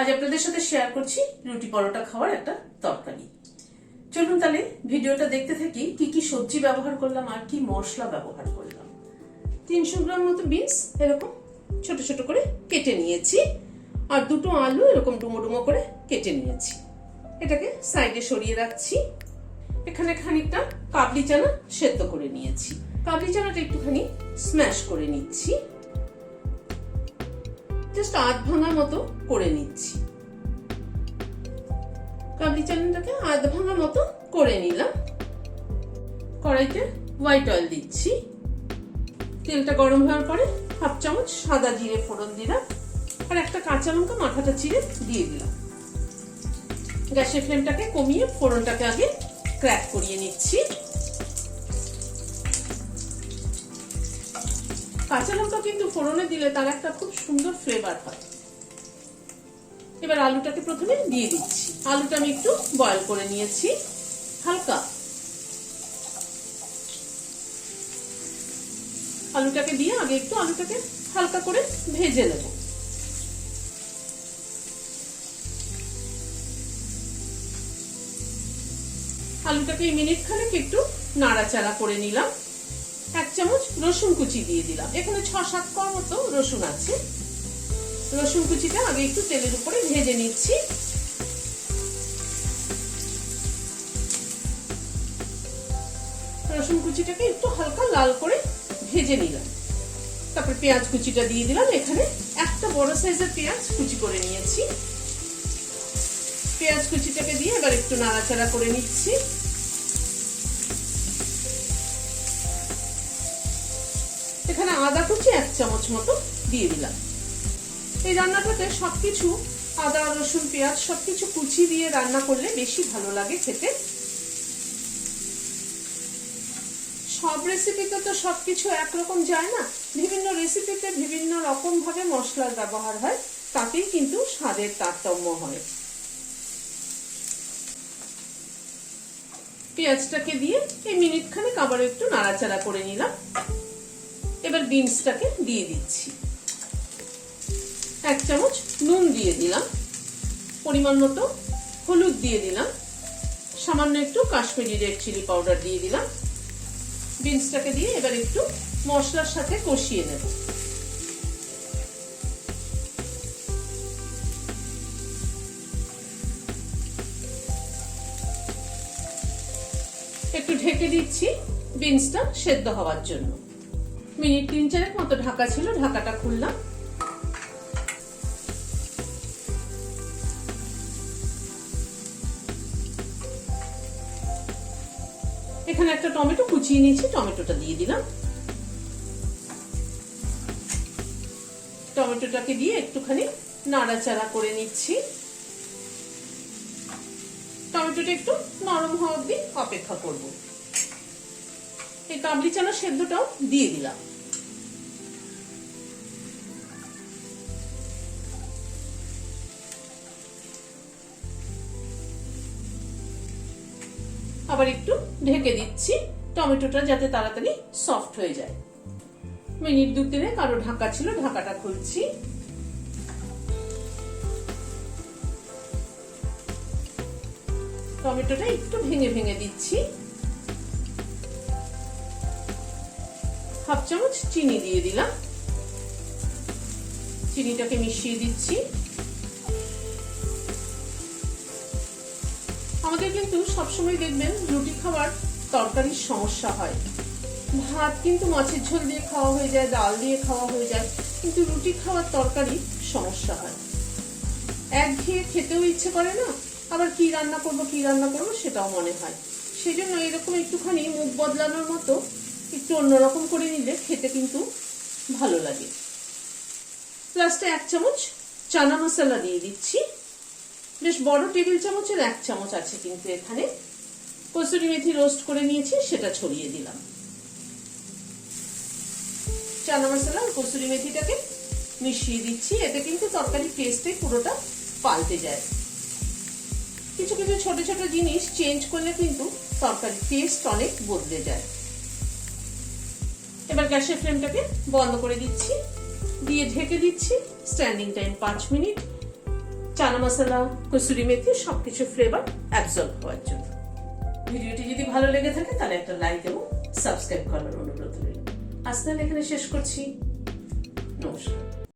আজ আপনাদের সাথে শেয়ার করছি রুটি পরোটা খাওয়ার একটা তরকারি। চলুন তাহলে ভিডিওটা দেখতে থাকি কি কি সবজি ব্যবহার করলাম আর কি মশলা ব্যবহার করলাম। 300 গ্রাম মতো বিনস এরকম ছোট ছোট করে কেটে নিয়েছি, আর দুটো আলু এরকম ডুমো ডুমো করে কেটে নিয়েছি। এটাকে সাইডে সরিয়ে রাখছি। এখানে খানিকটা কাবলি চানা সেদ্ধ করে নিয়েছি। কাবলি চানাটা একটুখানি স্ম্যাশ করে নিচ্ছি, জাস্ট আধ ভাঙার মতো করে নিচ্ছি। কাবলি চানাটাকে আধ ভাঙার মতো করে নিলাম। কড়াইতে হোয়াইট অয়েল দিচ্ছি। তেলটা গরম হওয়ার পরে হাফ চামচ সাদা জিরে ফোড়ন দিলাম, আর একটা কাঁচা লঙ্কা মাথাটা চিড়ে দিয়ে দিলাম। গ্যাসের ফ্লেমটাকে কমিয়ে ফোড়নটাকে আগে ক্র্যাক করিয়ে নিচ্ছি। কাঁচা লঙ্কা কিন্তু ফোড়নে দিলে তার একটা খুব সুন্দর ফ্লেভার হয়। এবার আলুটাকে প্রথমে দিয়ে দিচ্ছি। আলুটা আমি একটু বয়েল করে নিয়েছি হালকা। আলুটাকে দিয়ে আগে একটু আলুটাকে হালকা করে ভেজে নেব। আলুটাকে মিনিট খানেক একটু নাড়াচাড়া করে নিলাম। 1 চামচ রসুন কুচি দিয়ে দিলাম। এখানে 6-7 কোয়া মতো রসুন আছে। রসুন কুচিটা আগে একটু তেলের উপরে ভেজে নিচ্ছি। রসুন কুচিটাকে একটু হালকা লাল করে ভেজে নিলাম। তারপর পেঁয়াজ কুচিটা দিয়ে দিলাম। এখানে একটা বড় সাইজের পেঁয়াজ কুচি করে নিয়েছি। পেঁয়াজ কুচিটাকে দিয়ে এবার একটু নাড়াচাড়া করে নিচ্ছি। এখানে আদা কুচি 1 চামচ মতো দিয়ে দিলাম। এই রান্নাটাতে সবকিছু আদা রসুন পেঁয়াজ সবকিছু কুচি দিয়ে রান্না করলে বেশি ভালো লাগে খেতে। সব রেসিপিতে তো সবকিছু একরকম যায় না, বিভিন্ন রেসিপিতে বিভিন্ন রকম ভাবে মশলার ব্যবহার হয়, তাতেই কিন্তু স্বাদের তারতম্য হয়। পেঁয়াজটাকে দিয়ে এই মিনিট খানেক আবার একটু নাড়াচাড়া করে নিলাম। এবার বিনসটাকে দিয়ে দিচ্ছি। 1 চামচ নুন দিয়ে দিলাম, পরিমাণ মতো হলুদ দিয়ে দিলাম, সামান্য একটু কাশ্মীরি রেড চিলি পাউডার দিয়ে দিলাম। বিনসটাকে দিয়ে এবার একটু মশলার সাথে কষিয়ে নেব। একটু ঢেকে দিচ্ছি বিনসটা সেদ্ধ হওয়ার জন্য। মিনিট 3-4 মতো ঢাকা ছিল, ঢাকাটা খুললাম। এখানে একটা টমেটো কুচিয়ে নিয়েছি, টমেটোটা দিয়ে দিলাম। টমেটোটাকে দিয়ে একটুখানি নাড়াচাড়া করে নিচ্ছি। টমেটোটা একটু নরম হওয়া অবধি অপেক্ষা করব। এই কাবলি চানা সেদ্ধটাও দিয়ে দিলাম। আবার একটু ঢেকে দিচ্ছি টমেটোটা যাতে তাড়াতাড়ি সফট হয়ে যায়। মিনিট 2-3 আরো ঢাকা ছিল, ঢাকাটা খুলছি। টমেটোটা একটু ভেঙে ভেঙে দিচ্ছি। হাফ চামচ চিনি দিয়ে দিলাম। চিনিটাকে মিশিয়ে দিচ্ছি। আমাদের কিন্তু সবসময় দেখবেন রুটি খাওয়ার তরকারির সমস্যা হয়। ভাত কিন্তু মাছের ঝোল দিয়ে খাওয়া হয়ে যায়, ডাল দিয়ে খাওয়া হয়ে যায়, কিন্তু রুটি খাওয়ার তরকারি সমস্যা হয়। একঘেয়ে খেতেও ইচ্ছে করে না, আবার কি রান্না করব সেটাও মনে হয়। সেই জন্য এরকম একটুখানি মুখ বদলানোর মতো একটু অন্যরকম করে নিলে খেতে কিন্তু ভালো লাগে। লাস্টে 1 চামচ চানা মশলা দিয়ে দিচ্ছি। বেশ বড় টেবিল চামচের 1 চামচ আছে কিন্তু এখানে। কসুরি মেথি রোস্ট করে নিয়েছি, সেটা ছড়িয়ে দিলাম। চানা মশলা আর কসুরি মেথিটাকে মিশিয়ে দিচ্ছি। এতে কিন্তু তরকারির টেস্টে পুরোটা পাল্টে যায়। কিছু কিছু ছোট ছোট জিনিস চেঞ্জ করলে কিন্তু তরকারির টেস্ট অনেক বদলে যায়। এবার গ্যাসের ফ্লেমটাকে বন্ধ করে দিচ্ছি, দিয়ে ঢেকে দিচ্ছি। Standing time 5 minute. চানা মশলা, কসুরি মেথি সবকিছু ফ্লেভার অ্যাবজর্ব হওয়ার জন্য। ভিডিওটি যদি ভালো লেগে থাকে তাহলে একটা লাইক এবং সাবস্ক্রাইব করার অনুরোধ রইল। আজ তাহলে এখানে শেষ করছি। নমস্কার।